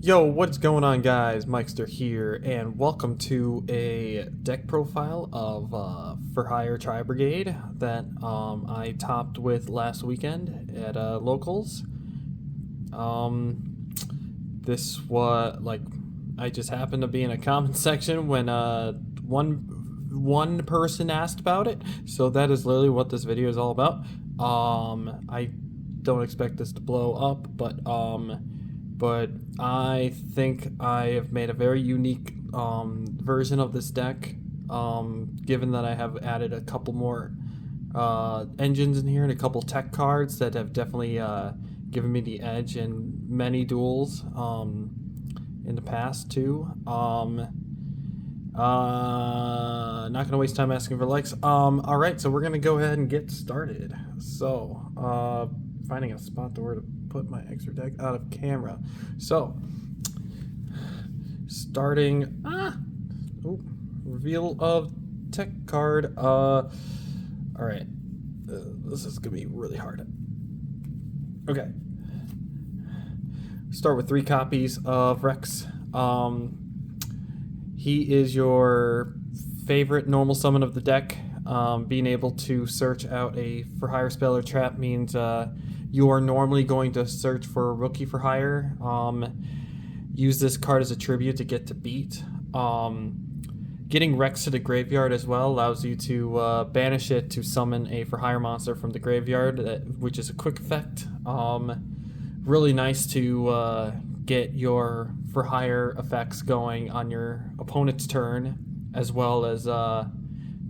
Yo, what's going on, guys? Mikester here, and welcome to a deck profile of For Hire Tri-Brigade that I topped with last weekend at Locals. This was like I just happened to be in a comment section when one person asked about it, so that is literally what this video is all about. I don't expect this to blow up, but I think I have made a very unique version of this deck, given that I have added a couple more engines in here and a couple tech cards that have definitely given me the edge in many duels in the past too. Not gonna waste time asking for likes. All right, so we're gonna go ahead and get started. So, finding a spot to where to put my extra deck out of camera. So, starting. Reveal of tech card. All right, this is gonna be really hard. Okay. Start with 3 copies of Rex. He is your favorite normal summon of the deck. Being able to search out a for hire spell or trap means you are normally going to search for a rookie for hire. Use this card as a tribute to get to beat. Getting Rex to the graveyard as well allows you to banish it to summon a for hire monster from the graveyard, which is a quick effect. Really nice to get your for hire effects going on your opponent's turn, as well as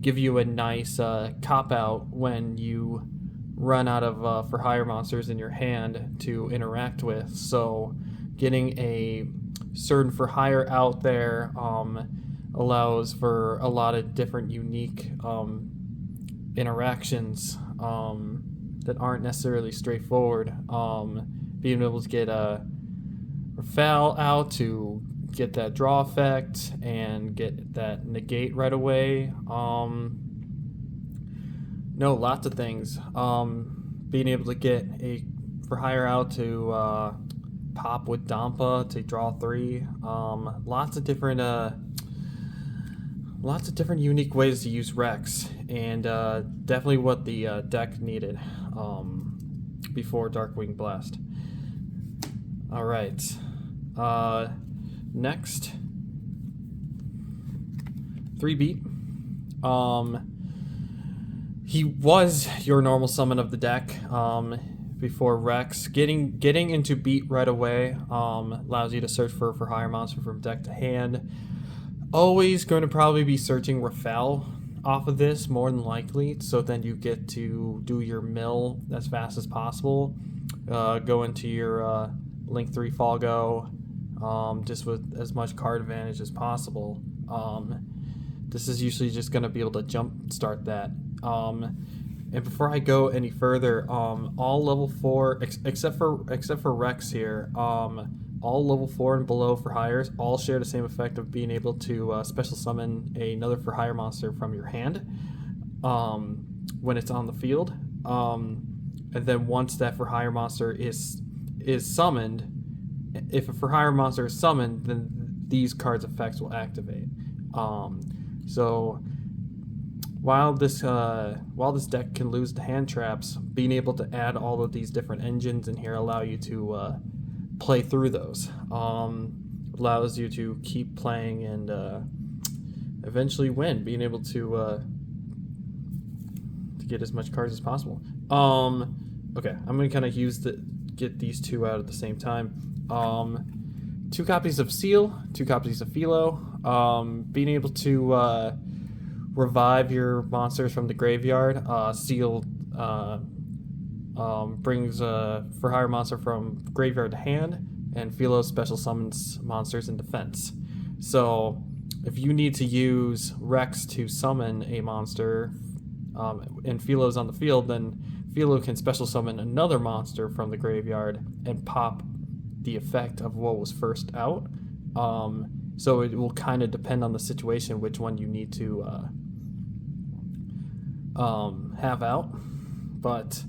give you a nice cop out when you run out of for hire monsters in your hand to interact with. So getting a certain for hire out there allows for a lot of different unique interactions that aren't necessarily straightforward. Being able to get a foul out to get that draw effect and get that negate right away. No, lots of things. Being able to get a for hire out to pop with Dampa to draw 3. Lots of different unique ways to use Rex, and definitely what the deck needed before Darkwing Blast. All right. Next, 3-beat. He was your normal summon of the deck before Rex. Getting into beat right away allows you to search for hire monster from deck to hand. Always going to probably be searching Rafale off of this, more than likely, so then you get to do your mill as fast as possible. Go into your Link 3 Falgo, just with as much card advantage as possible. This is usually just going to be able to jump start that. And before I go any further, all level 4 except for Rex here, all level 4 and below for hires all share the same effect of being able to special summon another for hire monster from your hand when it's on the field. And then once that for hire monster is summoned, if a for hire monster is summoned, then these cards' effects will activate. So while this deck can lose the hand traps, being able to add all of these different engines in here allow you to play through those. Allows you to keep playing and eventually win, being able to get as much cards as possible. Okay, I'm gonna kind of get these 2 out at the same time. 2 copies of Seal, 2 copies of Philo. Being able to revive your monsters from the graveyard. Seal brings a for hire monster from graveyard to hand, and Philo special summons monsters in defense. So if you need to use Rex to summon a monster and Philo's on the field, then Philo can special summon another monster from the graveyard and pop the effect of what was first out. So it will kind of depend on the situation which one you need to have out. But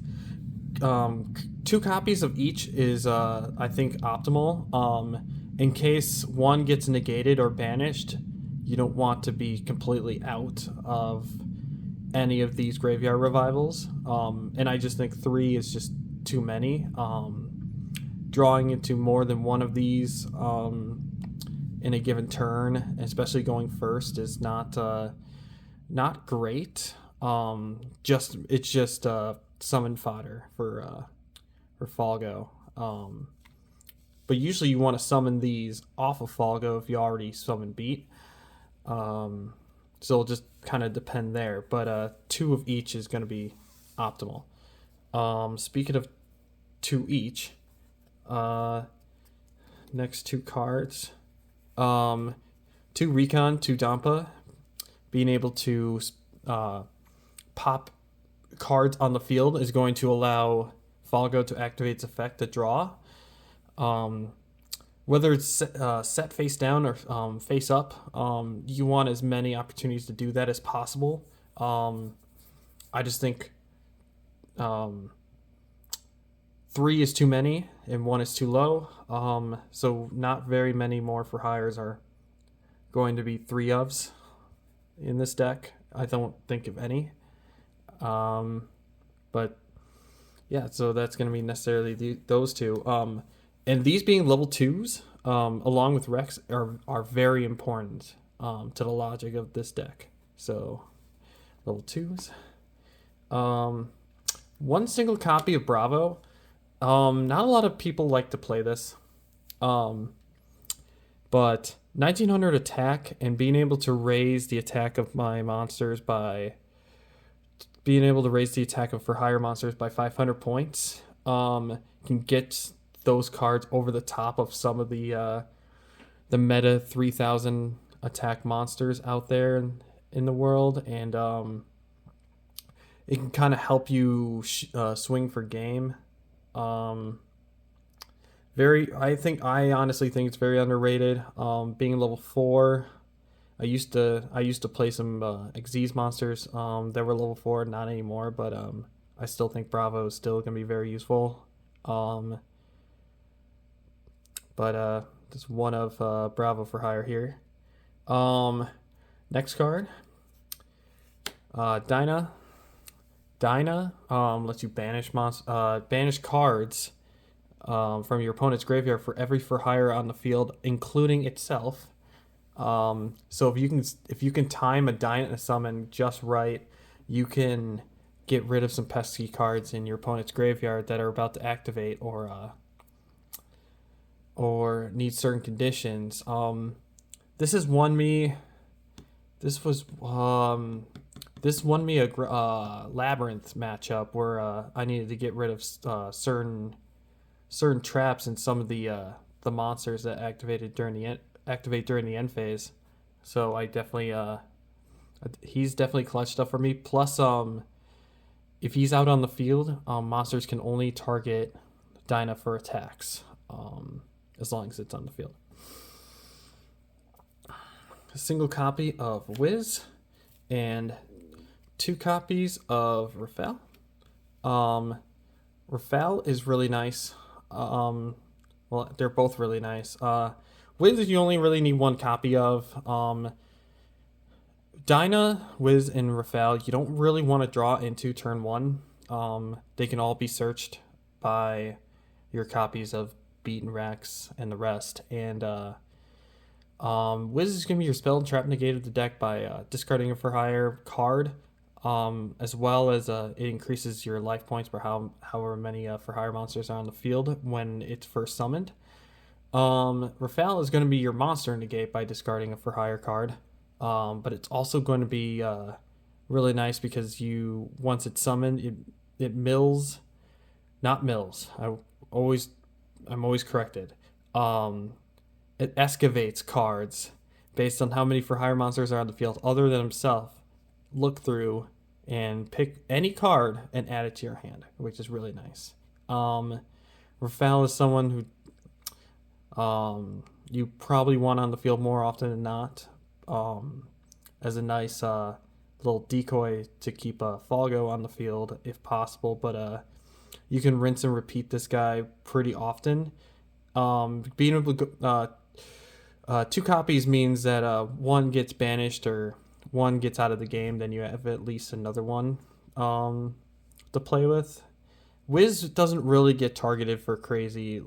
2 copies of each is I think optimal. In case one gets negated or banished, you don't want to be completely out of any of these graveyard revivals. And I just think 3 is just too many. Drawing into more than one of these in a given turn, especially going first, is not great. It's just summon fodder for Falgo. But usually you want to summon these off of Falgo if you already summon Beat. So it'll just kind of depend there. But 2 of each is going to be optimal. Speaking of 2 each, next 2 cards. 2 Recon, 2 Dampa. Being able to pop cards on the field is going to allow Falgo to activate its effect to draw. Whether it's set face down or face up, you want as many opportunities to do that as possible. I just think 3 is too many and 1 is too low. So not very many more for hires are going to be 3 ofs in this deck. I don't think of any. But yeah, so that's going to be necessarily those 2. And these being level 2s, along with Rex, are very important to the logic of this deck. So level 2s. 1 single copy of Bravo. Not a lot of people like to play this. But 1900 attack and being able to raise the attack of my monsters by... Being able to raise the attack of for higher monsters by 500 points can get those cards over the top of some of the meta 3000 attack monsters out there in the world, and it can kind of help you swing for game. I honestly think it's very underrated. Being level 4, I used to play some Xyz monsters that were level 4, not anymore, but I still think Bravo is still gonna be very useful. But just one of Bravo for hire here. Next card, Dinah. Dinah lets you banish cards from your opponent's graveyard for every for hire on the field, including itself. So if you can time a Dinah summon just right, you can get rid of some pesky cards in your opponent's graveyard that are about to activate or need certain conditions. This won me a Labyrinth matchup where I needed to get rid of certain traps in some of the monsters that activate during the end phase. So I definitely he's definitely clutch stuff for me. Plus, if he's out on the field, monsters can only target Dinah for attacks, as long as it's on the field. A single copy of Wiz and 2 copies of Rafael. Rafael is really nice. Well, they're both really nice. Wiz, you only really need 1 copy of. Dinah, Wiz, and Rafael, you don't really want to draw into turn 1. They can all be searched by your copies of Beat and Rex and the rest. And Wiz is going to be your spell and trap negate of the deck by discarding a for hire card, as well as it increases your life points for however many for hire monsters are on the field when it's first summoned. Rafael is going to be your monster negate by discarding a for hire card, but it's also going to be really nice because once it's summoned, it mills, not mills. I'm always corrected. It excavates cards based on how many for hire monsters are on the field other than himself. Look through and pick any card and add it to your hand, which is really nice. Rafael is someone who you probably want on the field more often than not, as a nice little decoy to keep Falgo on the field if possible. But you can rinse and repeat this guy pretty often. Being able to go, 2 copies means that one gets banished or one gets out of the game, then you have at least another one to play with. Wiz doesn't really get targeted for crazy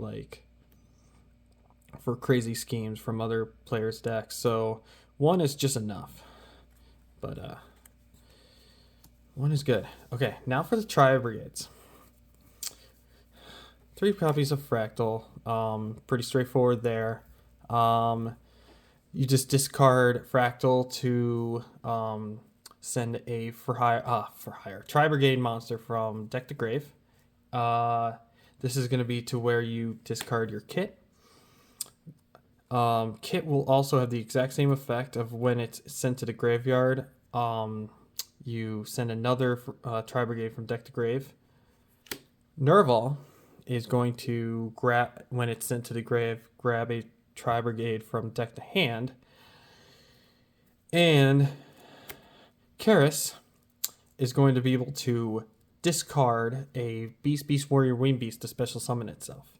schemes from other players' decks, so 1 is just enough. But 1 is good. Okay, now for the Tri-Brigades. 3 copies of Fractal. Pretty straightforward there. You just discard Fractal to send a for hire Tri-Brigade monster from deck to grave. This is going to be to where you discard your kit. Kit will also have the exact same effect of when it's sent to the graveyard. You send another Tri-Brigade from deck to grave. Nerval is going to grab, when it's sent to the grave, grab a Tri-Brigade from deck to hand. And Karis is going to be able to discard a Beast Warrior Wing Beast to special summon itself.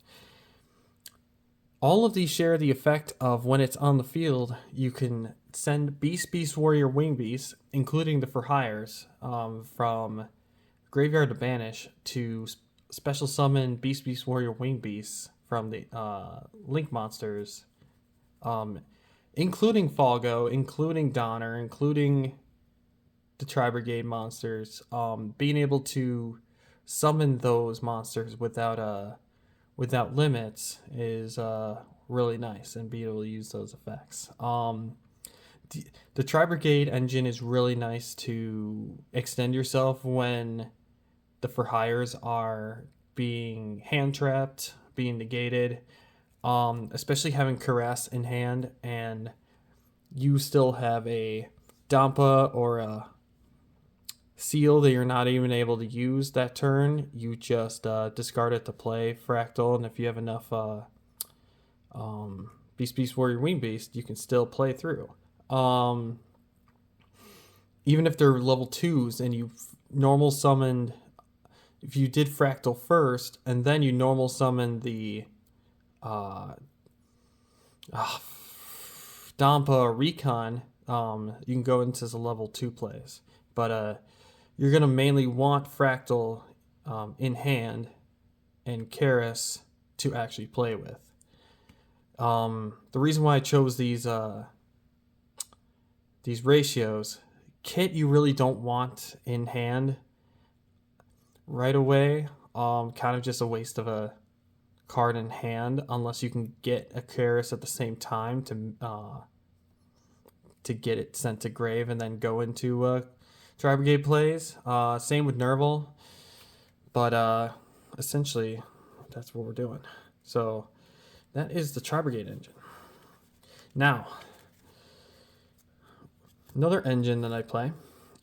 All of these share the effect of when it's on the field, you can send Beast Warrior Wing Beast, including the for hires, from graveyard to banish to special summon Beast Warrior Wing Beasts from the Link monsters, including Falgo, including Donner, including the Tri-Brigade monsters. Being able to summon those monsters without limits is really nice, and being able to use those effects. The Tri-Brigade engine is really nice to extend yourself when the for hires are being hand trapped, being negated, especially having Caress in hand, and you still have a Dampa or a Seal that you're not even able to use that turn. You just discard it to play Fractal, and if you have enough Beast Warrior Wing Beast, you can still play through. Even if they're level 2s and you normal summoned, if you did Fractal first and then you normal summon the Dampa or Recon, you can go into the level 2 plays. But you're going to mainly want Fractal in hand and Karis to actually play with. The reason why I chose these ratios, Kit you really don't want in hand right away. Kind of just a waste of a card in hand unless you can get a Karis at the same time to get it sent to grave and then go into Tri-Brigade plays. Same with Nerval, but essentially that's what we're doing. So that is the Tri-Brigade engine. Now, another engine that I play,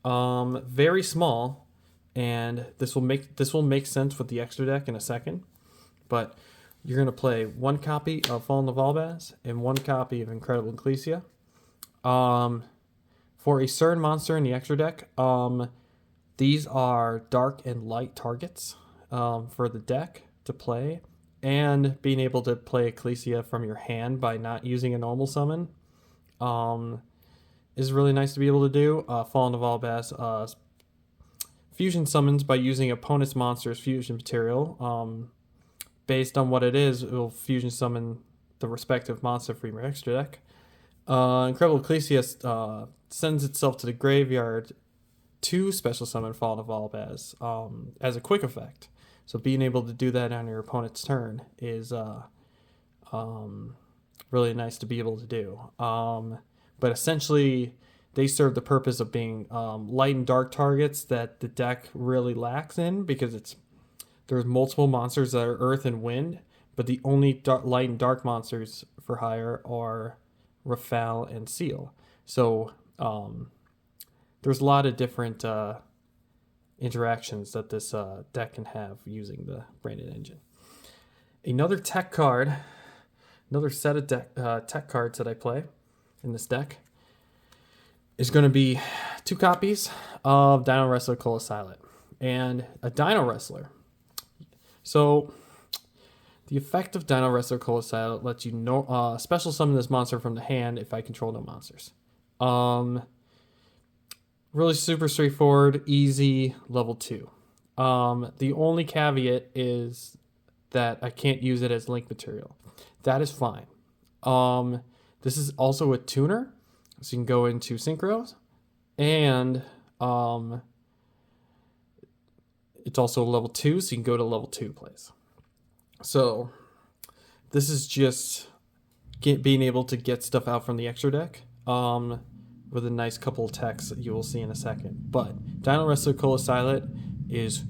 very small, and this will make sense with the extra deck in a second. But you're gonna play 1 copy of Fallen of Albaz and 1 copy of Incredible Ecclesia. For a certain monster in the extra deck, these are dark and light targets for the deck to play, and being able to play Ecclesia from your hand by not using a normal summon is really nice to be able to do. Fallen of Albaz fusion summons by using opponent's monster's fusion material. Based on what it is, it will fusion summon the respective monster from your extra deck. Incredible Ecclesia sends itself to the graveyard to special summon Fallen of Albaz as a quick effect. So being able to do that on your opponent's turn is really nice to be able to do. But essentially, they serve the purpose of being light and dark targets that the deck really lacks in, because there's multiple monsters that are earth and wind, but the only light and dark monsters for hire are Rafale and Seal. So there's a lot of different interactions that this deck can have using the branded engine. Another tech card, another set of tech cards that I play in this deck is going to be 2 copies of Dino Wrestler Colosilot. And a Dino Wrestler, So the effect of Dino Wrestler Colossal lets you special summon this monster from the hand if I control no monsters. Really super straightforward, easy, level 2. The only caveat is that I can't use it as link material. That is fine. This is also a tuner, so you can go into Synchro, and it's also level 2, so you can go to level 2 plays. So this is just being able to get stuff out from the extra deck with a nice couple of techs that you will see in a second. But Dino Wrestler Colossal is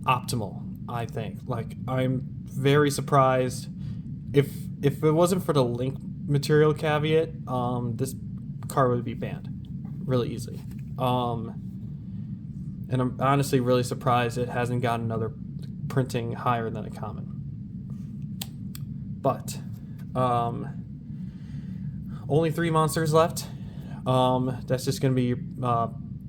optimal, I think. Like, I'm very surprised. If it wasn't for the link material caveat, this card would be banned really easily. And I'm honestly really surprised it hasn't got another printing higher than a common. But only 3 monsters left. That's just going to be your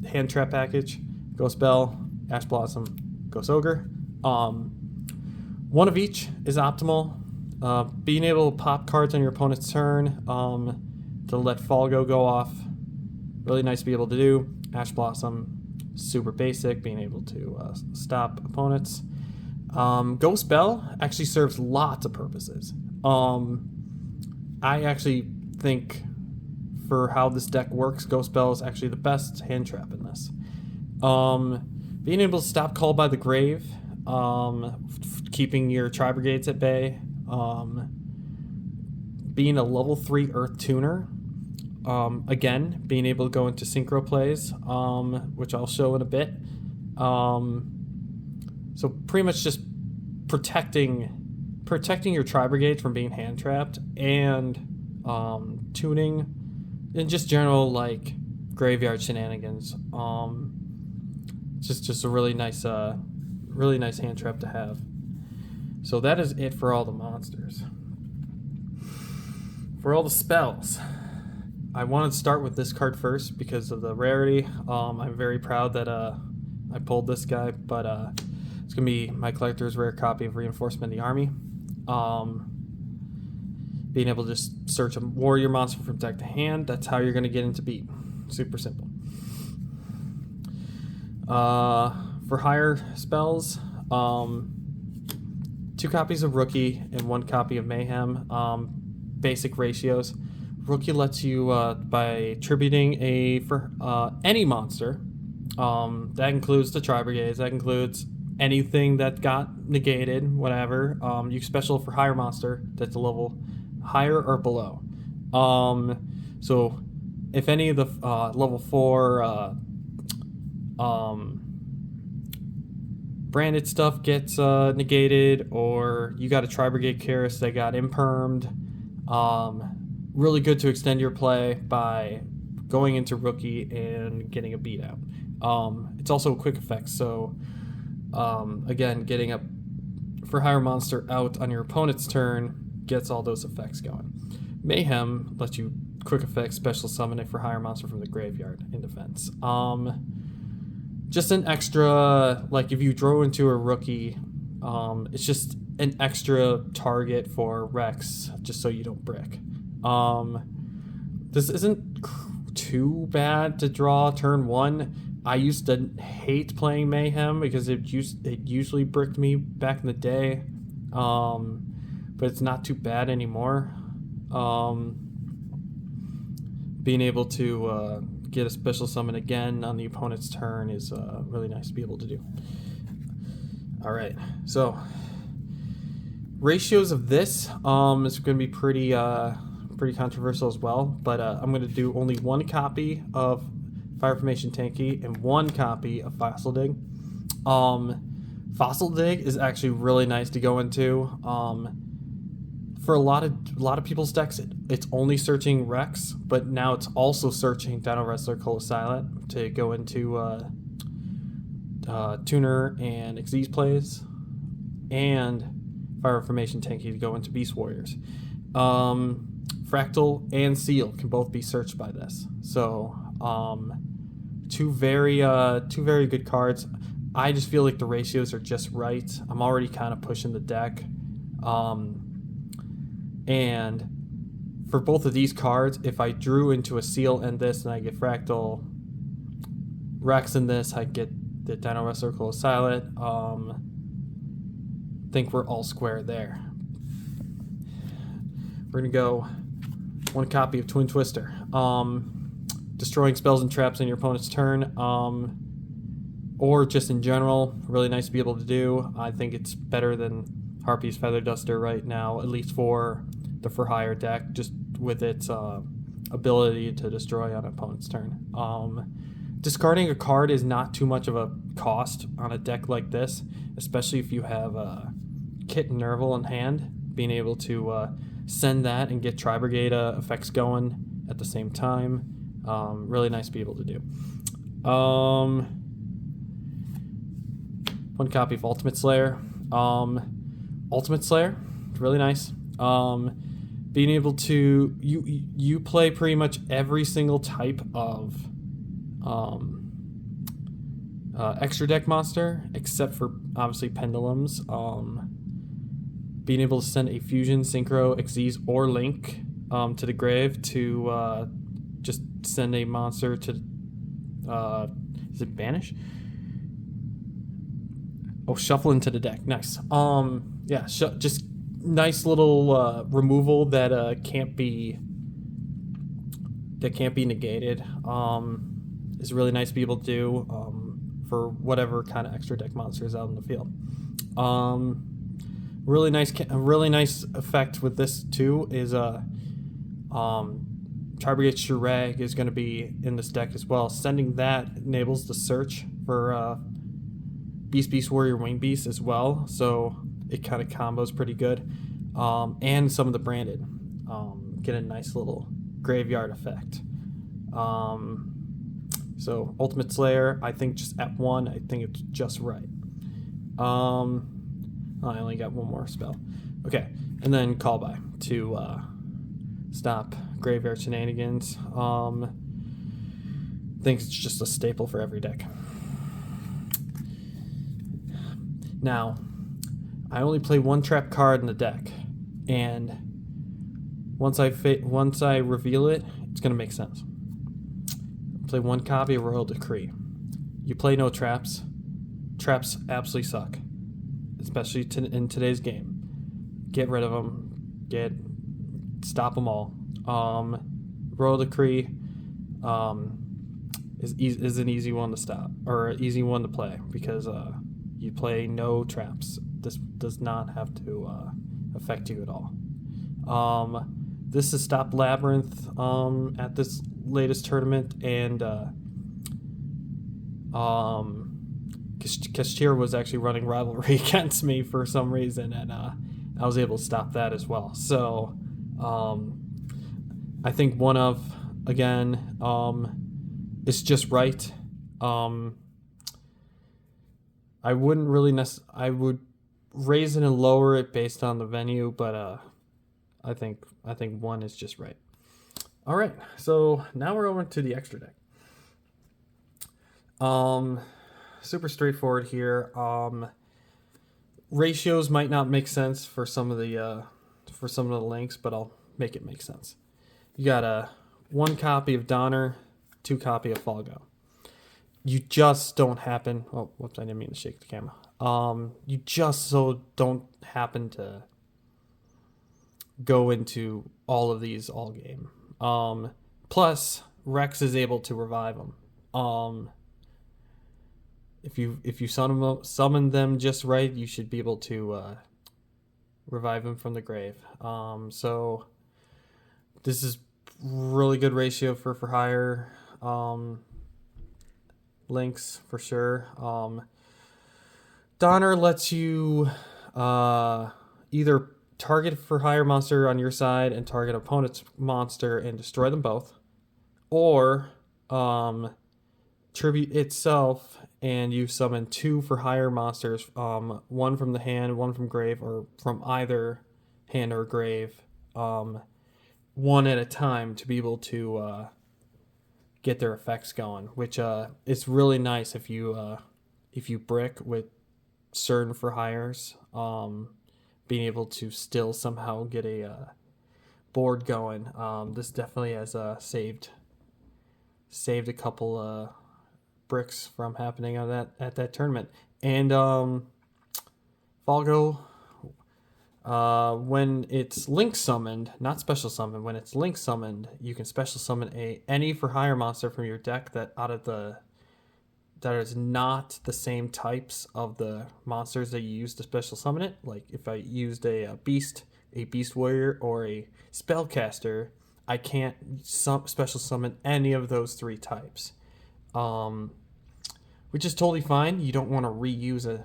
hand trap package. Ghost Bell, Ash Blossom, Ghost Ogre. One of each is optimal. Being able to pop cards on your opponent's turn to let Falgo go off. Really nice to be able to do. Ash Blossom, super basic, being able to stop opponents. Ghost Bell actually serves lots of purposes. I actually think for how this deck works, Ghost Bell is actually the best hand trap in this. Being able to stop Call by the Grave, keeping your Tri-Brigades at bay, being a level 3 Earth Tuner, again, being able to go into Synchro plays, which I'll show in a bit. So pretty much just protecting your Tri-Brigades from being hand trapped, and tuning, and just general like graveyard shenanigans. Just a really nice hand trap to have. So that is it for all the monsters. For all the spells, I wanted to start with this card first because of the rarity. I'm very proud that I pulled this guy, but it's gonna be my collector's rare copy of Reinforcement of the Army. Being able to just search a warrior monster from deck to hand, that's how you're gonna get into beat. Super simple. For higher spells, 2 copies of Rookie and 1 copy of Mayhem. Basic ratios. Rookie lets you by tributing for any monster. That includes the Tri-Brigades. That includes anything that got negated, whatever. You special for higher monster that's a level higher or below. So if any of the level 4 branded stuff gets negated, or you got a Tri-Brigade Karis that got impermed, really good to extend your play by going into Rookie and getting a beat out. It's also a quick effect, so again, getting a for hire monster out on your opponent's turn gets all those effects going. Mayhem lets you quick effect special summon a for hire monster from the graveyard in defense. Just an extra, like if you draw into a Rookie, it's just an extra target for Rex, just so you don't brick. This isn't too bad to draw turn 1. I used to hate playing Mayhem because it usually bricked me back in the day, but it's not too bad anymore. Being able to get a special summon again on the opponent's turn is really nice to be able to do. All right, so ratios of this is going to be pretty controversial as well, but I'm going to do only 1 copy of Fire Formation Tanky and 1 copy of Fossil Dig. Fossil Dig is actually really nice to go into. For a lot of people's decks, it's only searching Rex, but now it's also searching Dino Wrestler Colossal to go into Tuner and Xyz plays, and Fire Formation Tanky to go into Beast Warriors. Fractal and Seal can both be searched by this. So two very good cards. I just feel like the ratios are just right. I'm already kind of pushing the deck. And for both of these cards, if I drew into a seal and this, and I get Fractal Rex in this, I get the Dino Wrestler Close Silent. Think we're all square there. We're gonna go one copy of Twin Twister. Destroying spells and traps on your opponent's turn, or just in general, really nice to be able to do. I think it's better than Harpy's Feather Duster right now, at least for the For Hire deck, just with its ability to destroy on an opponent's turn. Discarding a card is not too much of a cost on a deck like this, especially if you have Kit and Nerval in hand. Being able to send that and get Tri-Brigade effects going at the same time. Really nice to be able to do. One copy of Ultimate Slayer. Ultimate Slayer, really nice. Being able to you play pretty much every single type of extra deck monster except for obviously pendulums. Being able to send a fusion, synchro, Xyz, or link to the grave to just send a monster to is it banish? Oh, shuffle into the deck. Nice. Yeah, just nice little removal that can't be negated. Is really nice to be able to do for whatever kind of extra deck monsters out in the field. Really nice effect with this too is Tri-Brigade Shurag is going to be in this deck as well. Sending that enables the search for Beast Warrior Wing Beast as well, so it kind of combos pretty good. And some of the branded get a nice little graveyard effect. So Ultimate Slayer, I think just at 1, I think it's just right. I only got one more spell. Okay, and then Call By to stop graveyard shenanigans. I think it's just a staple for every deck. Now, I only play one trap card in the deck, and once I reveal it, it's gonna make sense. Play one copy of Royal Decree. You play no traps. Traps absolutely suck, especially in today's game. Get rid of them. Stop them all. Royal Decree is an easy one to stop, or an easy one to play, because you play no traps. This does not have to affect you at all. This is Stop Labyrinth at this latest tournament, and Kashtir was actually running Rivalry against me for some reason, and I was able to stop that as well. So I think one of, again, it's just right. I wouldn't really I would raise it and lower it based on the venue, but I think one is just right. All right, so now we're over to the extra deck. Super straightforward here. Ratios might not make sense for some of the links, but I'll make it make sense. You got one copy of Donner, 2 copy of Falgo. You just don't happen. Oh, whoops! I didn't mean to shake the camera. You just don't happen to go into all of these all game. Plus, Rex is able to revive them. If you summon them just right, you should be able to revive them from the grave. So this is really good ratio for hire links for sure. Donner lets you either target for hire monster on your side and target opponent's monster and destroy them both, or tribute itself and you summon 2 for hire monsters, one from the hand, one from grave, or from either hand or grave, one at a time, to be able to get their effects going, which is really nice if you if you brick with certain for hires, being able to still somehow get a board going. This definitely has saved a couple bricks from happening on that tournament. And Falgo, when it's link summoned, not special summoned, when it's link summoned, you can special summon any for hire monster from your deck that is not the same types of the monsters that you use to special summon it. Like if I used a beast warrior, or a spellcaster, I can't special summon any of those 3 types, which is totally fine. You don't want to reuse a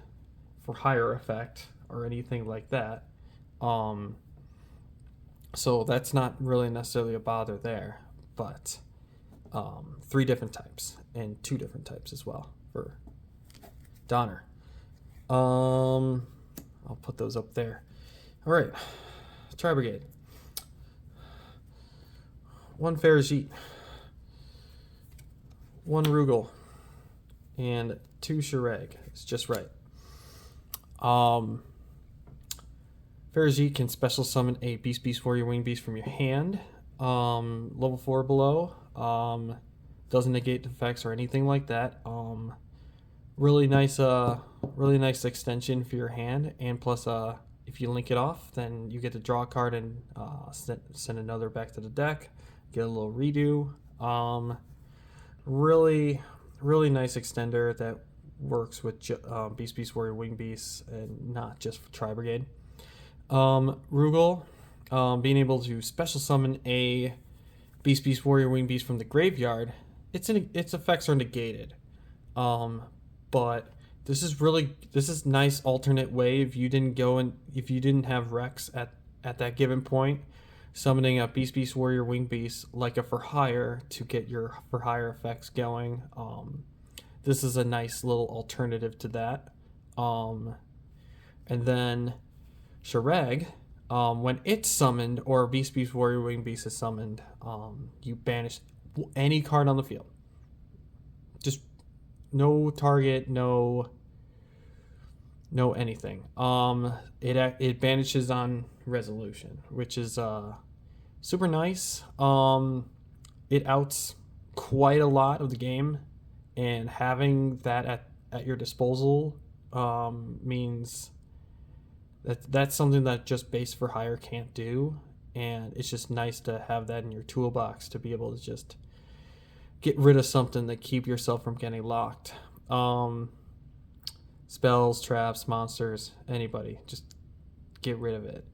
for hire effect or anything like that. So that's not really necessarily a bother there, but 3 different types and 2 different types as well for Donner. I'll put those up there. All right, Tri-Brigade. 1 Ferrigite, 1 Rugal, and 2 Shireg. It's just right. Ferrigite can special summon a Beast Warrior Wing Beast from your hand. Level 4 below. Doesn't negate effects or anything like that. Really nice extension for your hand, and plus if you link it off, then you get to draw a card and send another back to the deck, get a little redo. Really nice extender that works with Beast Warrior Wing Beasts and not just for Tri-Brigade. Rugal, being able to special summon a Beast Warrior Wing Beast from the graveyard. Its effects are negated, but this is nice alternate way if you didn't have Rex at that given point, summoning a Beast Warrior Wing Beast like a for hire to get your for hire effects going. This is a nice little alternative to that. And then Shireg, when it's summoned or Beast Warrior Wing Beast is summoned, you banish any card on the field. Just no target, no anything. It banishes on resolution, which is super nice. It outs quite a lot of the game, and having that at your disposal means that's something that just base for hire can't do, and it's just nice to have that in your toolbox to be able to just get rid of something that keep yourself from getting locked. Spells, traps, monsters, anybody, just get rid of it.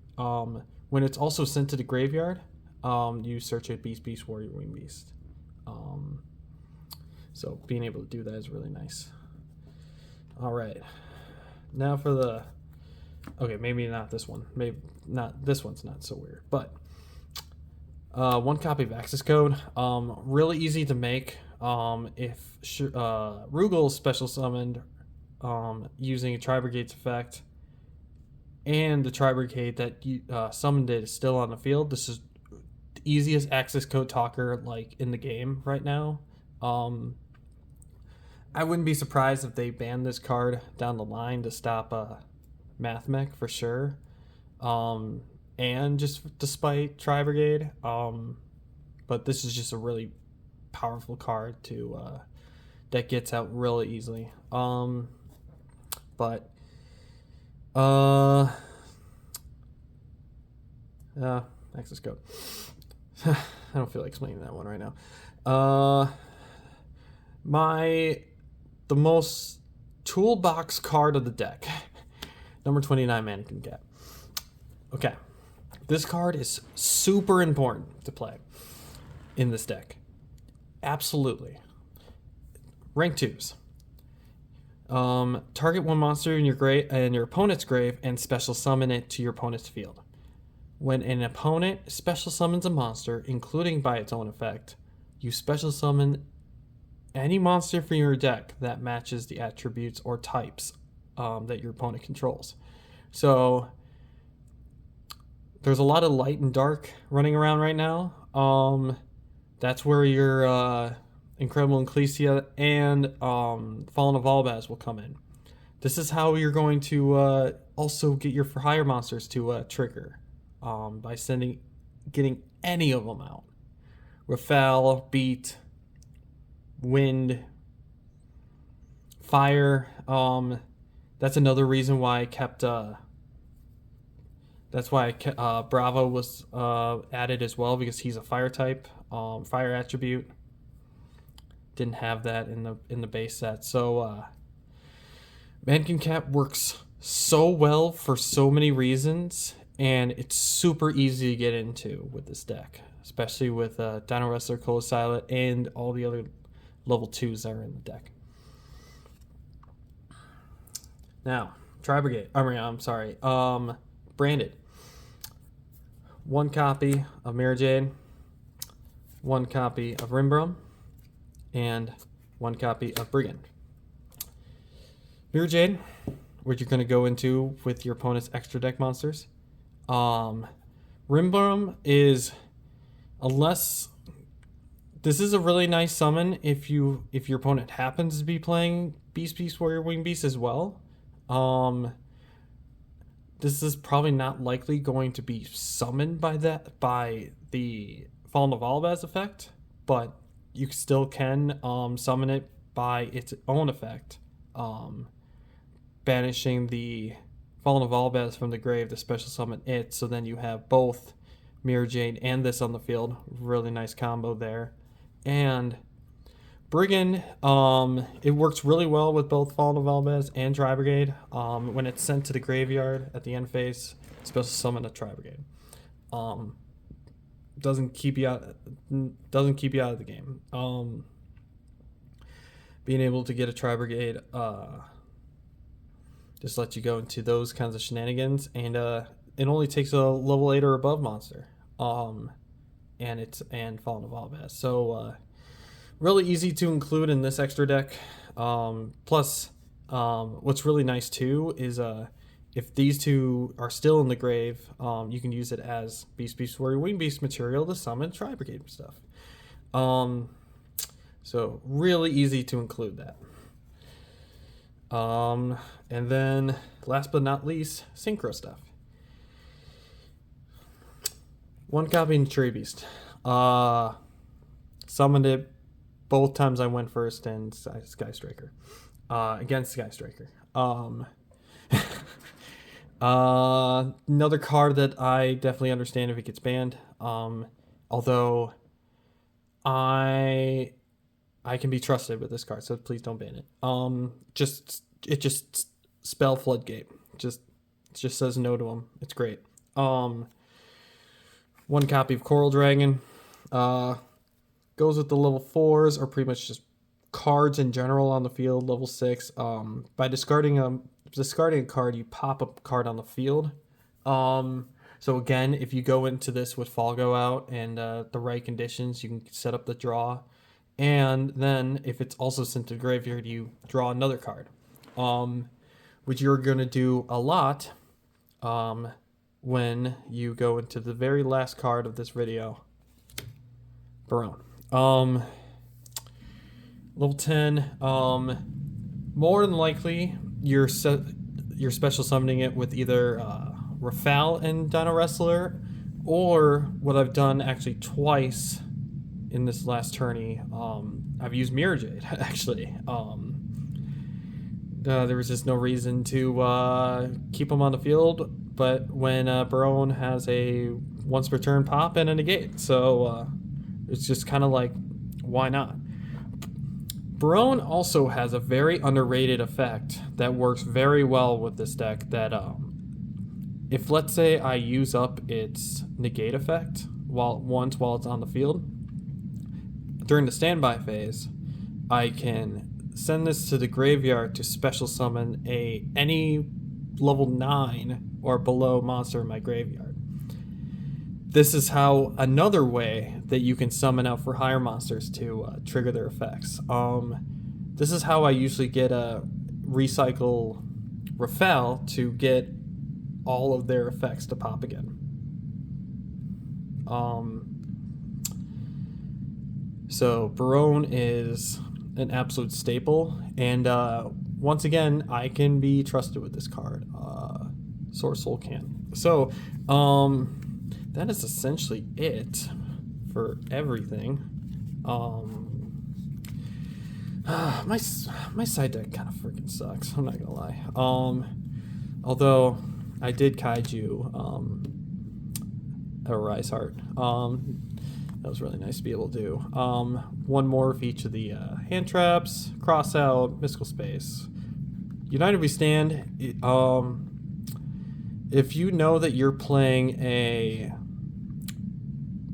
When it's also sent to the graveyard, you search a Beast Warrior Wing Beast. So being able to do that is really nice. All right, now for the maybe not this one. Maybe not this one's not so weird, but 1 copy of access code. Really easy to make. If Rugal special summoned using a Tri-Brigade's effect, and the Tri-Brigade that you summoned it is still on the field, this is the easiest access code talker like in the game right now. I wouldn't be surprised if they banned this card down the line to stop Mathmech for sure. And just despite Tri-Brigade, but this is just a really powerful card to that gets out really easily. But access code. I don't feel like explaining that one right now. The most toolbox card of the deck, number 29 Mannequin Cat. Okay, this card is super important to play in this deck. Absolutely. Rank 2s. Target 1 monster in your opponent's grave and special summon it to your opponent's field. When an opponent special summons a monster, including by its own effect, you special summon any monster from your deck that matches the attributes or types that your opponent controls. So there's a lot of light and dark running around right now. That's where your Incredible Ecclesia, and Fallen of Albaz will come in. This is how you're going to also get your for hire monsters to trigger by getting any of them out. Rafael, Beat, Wind, Fire. That's another reason why I kept. That's why Bravo was added as well, because he's a fire type, fire attribute. Didn't have that in the base set, so Mannequin Cat works so well for so many reasons, and it's super easy to get into with this deck, especially with Dino Wrestler, Colosilot, and all the other level 2s that are in the deck. Now, Tri-Brigade. I'm sorry. Branded. 1 copy of Mirror Jade, 1 copy of Rimbrum, and 1 copy of Brigand. Mirror Jade, what you're going to go into with your opponent's extra deck monsters. Rimbrum is this is a really nice summon if your opponent happens to be playing Beast Warrior Wing Beast as well. This is probably not likely going to be summoned by the Fallen of Albaz effect, but you still can summon it by its own effect, banishing the Fallen of Albaz from the grave to special summon it, so then you have both Mirror Jade and this on the field. Really nice combo there. And Brigand, it works really well with both Fallen of Albaz and Tri-Brigade. When it's sent to the graveyard at the end phase, special summon a Tri-Brigade. Doesn't keep you out of the game. Being able to get a Tri-Brigade just lets you go into those kinds of shenanigans, and it only takes a level 8 or above monster. And Fallen of Albaz. So really easy to include in this extra deck. Plus, what's really nice too is if these two are still in the grave, you can use it as Beast Warrior Wing Beast material to summon Tri-Brigade stuff. So really easy to include that. And then last but not least, Synchro stuff. 1 copy of Tree Beast. Summoned it both times I went first, and Sky Striker. Against Sky Striker. Another card that I definitely understand if it gets banned. Although I can be trusted with this card, so please don't ban it. It just spell Floodgate. It just says no to them. It's great. 1 copy of Coral Dragon. Goes with the level 4s, or pretty much just cards in general on the field. Level 6. By discarding a card, you pop a card on the field. So again, if you go into this with Falgo out and the right conditions, you can set up the draw. And then if it's also sent to the graveyard, you draw another card. Which you're going to do a lot when you go into the very last card of this video, Barone. Level 10, more than likely you're special summoning it with either Rafael and Dino Wrestler, or what I've done actually twice in this last tourney, I've used Mirror Jade actually. There was just no reason to keep them on the field, but when Barone has a once per turn pop and a negate, so it's just kind of like, why not? Barone also has a very underrated effect that works very well with this deck, that if let's say I use up its negate effect while it's on the field, during the standby phase, I can send this to the graveyard to special summon any level 9 or below monster in my graveyard. This is how another way that you can summon out for higher monsters to trigger their effects. This is how I usually get a recycle Rafael to get all of their effects to pop again. So Barone is an absolute staple, and once again, I can be trusted with this card. Source Soul can. So that is essentially it for everything. My side deck kind of freaking sucks. I'm not gonna lie. Although I did kaiju a Rise Heart. That was really nice to be able to do. One more of each of the hand traps, cross out, mystical space. United We Stand. If you know that you're playing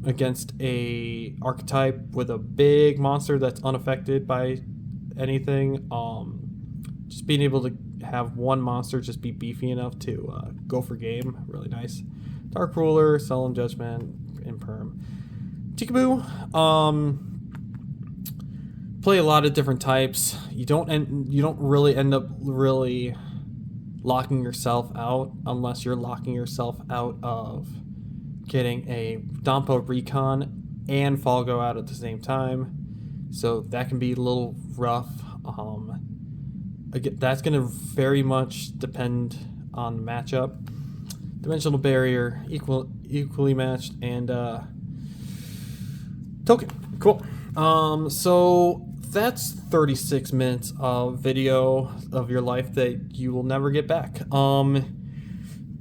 against a archetype with a big monster that's unaffected by anything, just being able to have one monster just be beefy enough to go for game, really nice. Dark Ruler, Solemn Judgment, Imperm. Tikaboo, play a lot of different types. You don't really end up really locking yourself out unless you're locking yourself out of getting a Dompo Recon and Falgo out at the same time. So that can be a little rough. Again, that's going to very much depend on the matchup. Dimensional Barrier, equally matched, and Token. Cool. So that's 36 minutes of video of your life that you will never get back.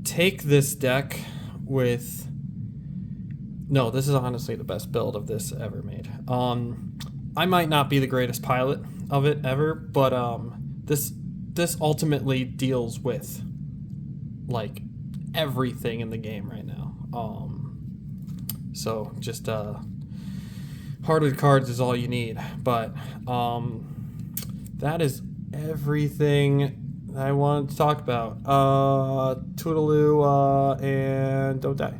Take this deck with... No, this is honestly the best build of this ever made. I might not be the greatest pilot of it ever, but this ultimately deals with like everything in the game right now. So just Hearted cards is all you need, but that is everything I wanted to talk about. Toodaloo, and don't die.